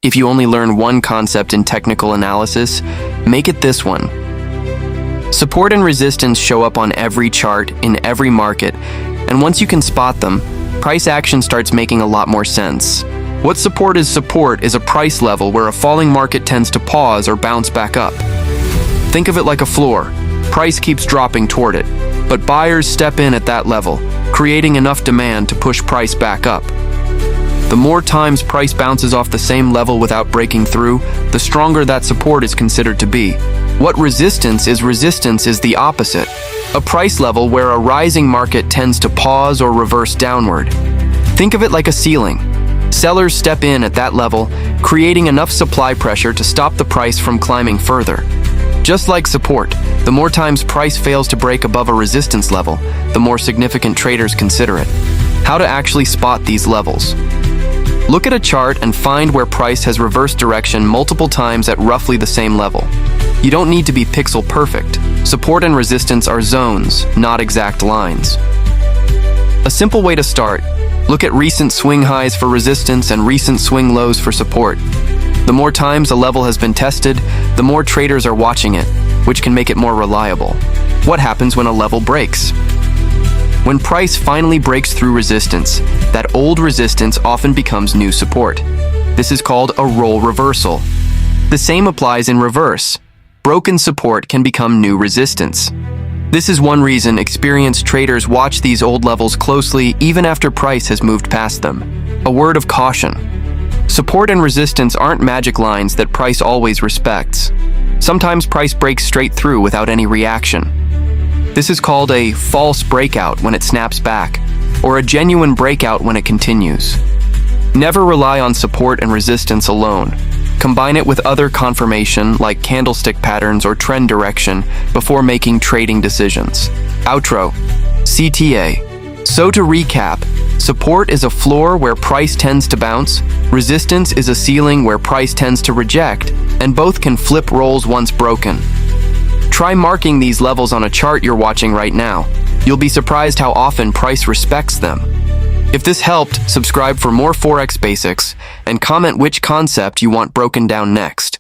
If you only learn one concept in technical analysis, make it this one. Support and resistance show up on every chart, in every market, and once you can spot them, price action starts making a lot more sense. What support is a price level where a falling market tends to pause or bounce back up. Think of it like a floor. Price keeps dropping toward it, but buyers step in at that level, creating enough demand to push price back up. The more times price bounces off the same level without breaking through, the stronger that support is considered to be. What resistance is the opposite. A price level where a rising market tends to pause or reverse downward. Think of it like a ceiling. Sellers step in at that level, creating enough supply pressure to stop the price from climbing further. Just like support, the more times price fails to break above a resistance level, the more significant traders consider it. How to actually spot these levels. Look at a chart and find where price has reversed direction multiple times at roughly the same level. You don't need to be pixel perfect. Support and resistance are zones, not exact lines. A simple way to start: look at recent swing highs for resistance and recent swing lows for support. The more times a level has been tested, the more traders are watching it, which can make it more reliable. What happens when a level breaks? When price finally breaks through resistance, that old resistance often becomes new support. This is called a role reversal. The same applies in reverse. Broken support can become new resistance. This is one reason experienced traders watch these old levels closely even after price has moved past them. A word of caution. Support and resistance aren't magic lines that price always respects. Sometimes price breaks straight through without any reaction. This is called a false breakout when it snaps back, or a genuine breakout when it continues. Never rely on support and resistance alone. Combine it with other confirmation like candlestick patterns or trend direction before making trading decisions. Outro. CTA. So to recap, support is a floor where price tends to bounce, resistance is a ceiling where price tends to reject, and both can flip roles once broken. Try marking these levels on a chart you're watching right now. You'll be surprised how often price respects them. If this helped, subscribe for more Forex basics and comment which concept you want broken down next.